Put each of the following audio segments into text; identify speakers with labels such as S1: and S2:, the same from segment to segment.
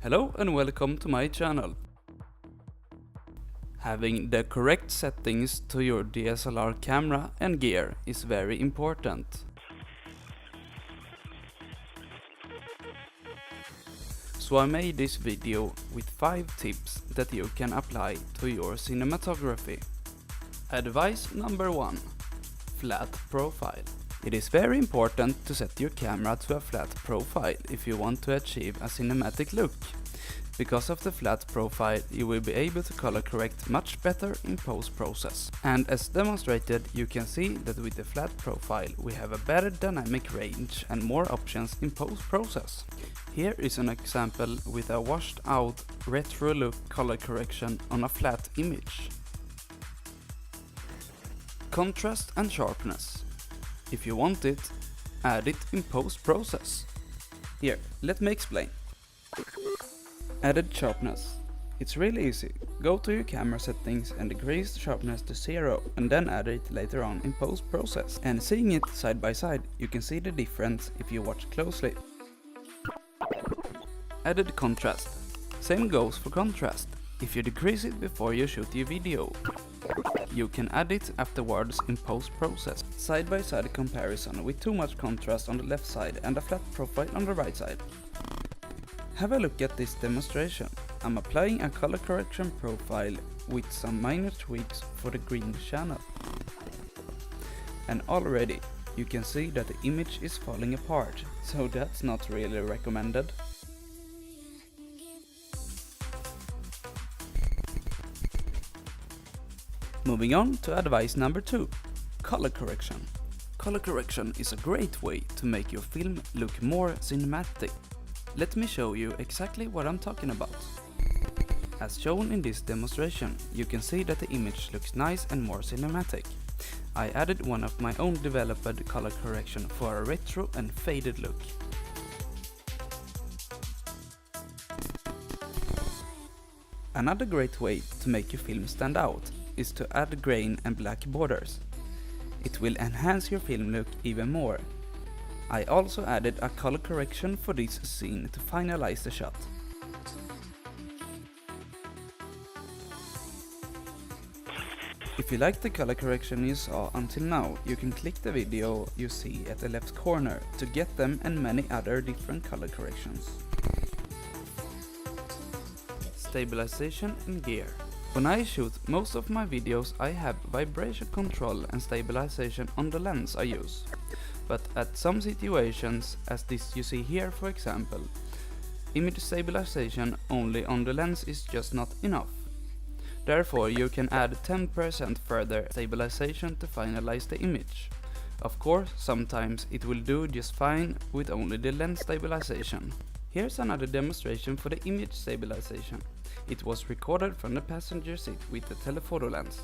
S1: Hello and welcome to my channel. Having the correct settings to your DSLR camera and gear is very important. So I made this video with 5 tips that you can apply to your cinematography. Advice number 1. Flat profile. It is very important to set your camera to a flat profile if you want to achieve a cinematic look. Because of the flat profile, you will be able to color correct much better in post-process. And as demonstrated, you can see that with the flat profile we have a better dynamic range and more options in post-process. Here is an example with a washed out retro look color correction on a flat image. Contrast and sharpness. If you want it, add it in post-process. Here, let me explain. Added sharpness. It's really easy. Go to your camera settings and decrease the sharpness to 0 and then add it later on in post-process. And seeing it side by side, you can see the difference if you watch closely. Added contrast. Same goes for contrast. If you decrease it before you shoot your video, you can add it afterwards in post-process. Side-by-side comparison with too much contrast on the left side and a flat profile on the right side. Have a look at this demonstration. I'm applying a color correction profile with some minor tweaks for the green channel. And already you can see that the image is falling apart, so that's not really recommended. Moving on to advice number 2, color correction. Color correction is a great way to make your film look more cinematic. Let me show you exactly what I'm talking about. As shown in this demonstration, you can see that the image looks nice and more cinematic. I added one of my own developed color correction for a retro and faded look. Another great way to make your film stand out is to add grain and black borders. It will enhance your film look even more. I also added a color correction for this scene to finalize the shot. If you like the color correction you saw until now, you can click the video you see at the left corner to get them and many other different color corrections. Stabilization and gear. When I shoot most of my videos, I have vibration control and stabilization on the lens I use. But at some situations, as this you see here for example, image stabilization only on the lens is just not enough. Therefore you can add 10% further stabilization to finalize the image. Of course, sometimes it will do just fine with only the lens stabilization. Here's another demonstration for the image stabilization. It was recorded from the passenger seat with the telephoto lens.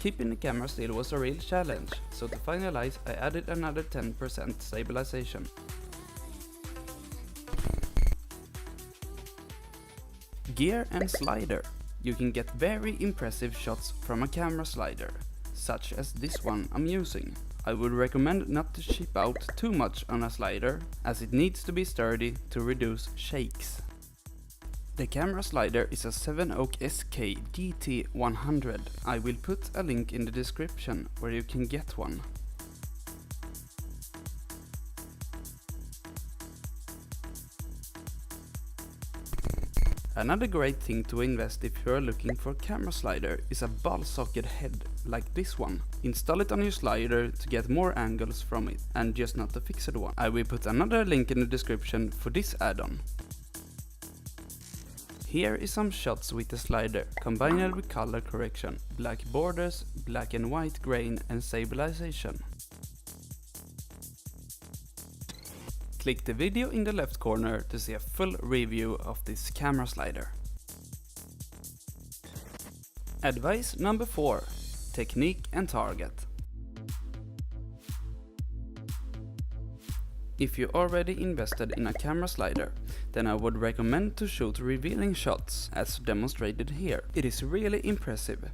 S1: Keeping the camera still was a real challenge, so to finalize I added another 10% stabilization. Gear and slider. You can get very impressive shots from a camera slider, such as this one I'm using. I would recommend not to cheap out too much on a slider, as it needs to be sturdy to reduce shakes. The camera slider is a 7-oak SK GT100. I will put a link in the description where you can get one. Another great thing to invest if you are looking for a camera slider is a ball socket head like this one. Install it on your slider to get more angles from it and just not a fixed one. I will put another link in the description for this add-on. Here is some shots with the slider, combined with color correction, black borders, black and white grain and stabilization. Click the video in the left corner to see a full review of this camera slider. Advice number 4. Technique and target. If you already invested in a camera slider, then I would recommend to shoot revealing shots as demonstrated here. It is really impressive.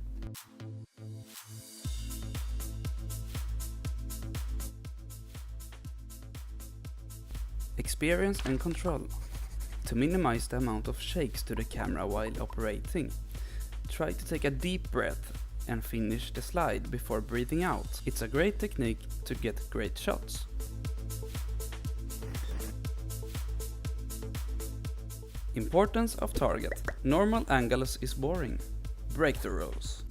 S1: Experience and control. to minimize the amount of shakes to the camera while operating. Try to take a deep breath and finish the slide before breathing out. It's a great technique to get great shots. Importance of target. Normal angles is boring. Break the rules.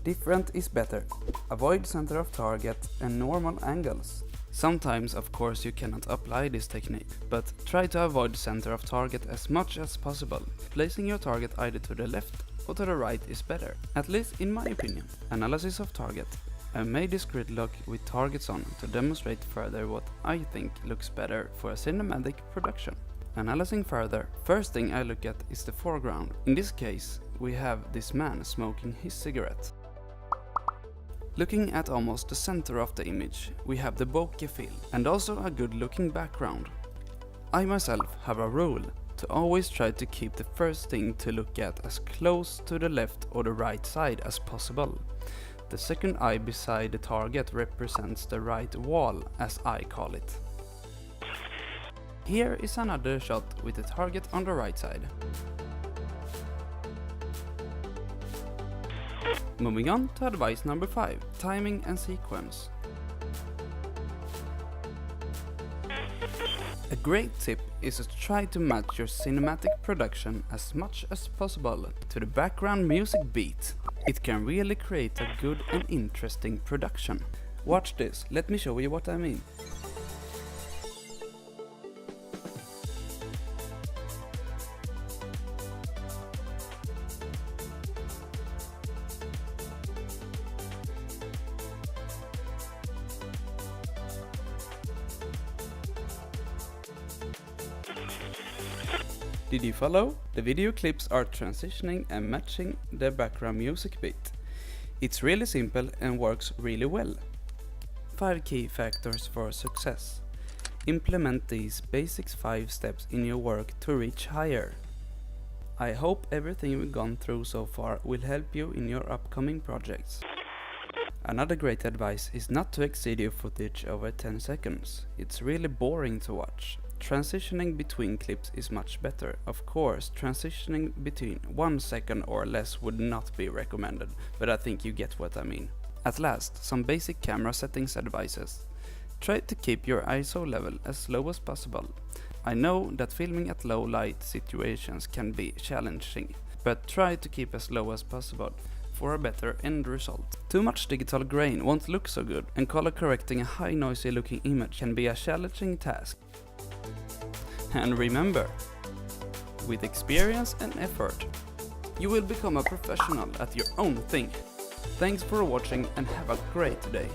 S1: Different is better. Avoid center of target and normal angles. Sometimes, of course, you cannot apply this technique, but try to avoid center of target as much as possible. Placing your target either to the left or to the right is better, at least in my opinion. Analysis of target. I made this grid lock with targets on to demonstrate further what I think looks better for a cinematic production. Analyzing further, first thing I look at is the foreground. In this case, we have this man smoking his cigarette. Looking at almost the center of the image, we have the bokeh feel and also a good looking background. I myself have a rule to always try to keep the first thing to look at as close to the left or the right side as possible. The second eye beside the target represents the right wall, as I call it. Here is another shot with the target on the right side. Moving on to advice number 5, timing and sequence. A great tip is to try to match your cinematic production as much as possible to the background music beat. It can really create a good and interesting production. Watch this, let me show you what I mean. Did you follow? The video clips are transitioning and matching the background music beat. It's really simple and works really well. 5 key factors for success. Implement these basic 5 steps in your work to reach higher. I hope everything we've gone through so far will help you in your upcoming projects. Another great advice is not to exceed your footage over 10 seconds. It's really boring to watch. Transitioning between clips is much better. Of course, transitioning between 1 second or less would not be recommended, but I think you get what I mean. At last, some basic camera settings advices. Try to keep your ISO level as low as possible. I know that filming at low light situations can be challenging, but try to keep as low as possible for a better end result. Too much digital grain won't look so good, and color correcting a high noisy looking image can be a challenging task. And remember, with experience and effort, you will become a professional at your own thing. Thanks for watching and have a great day.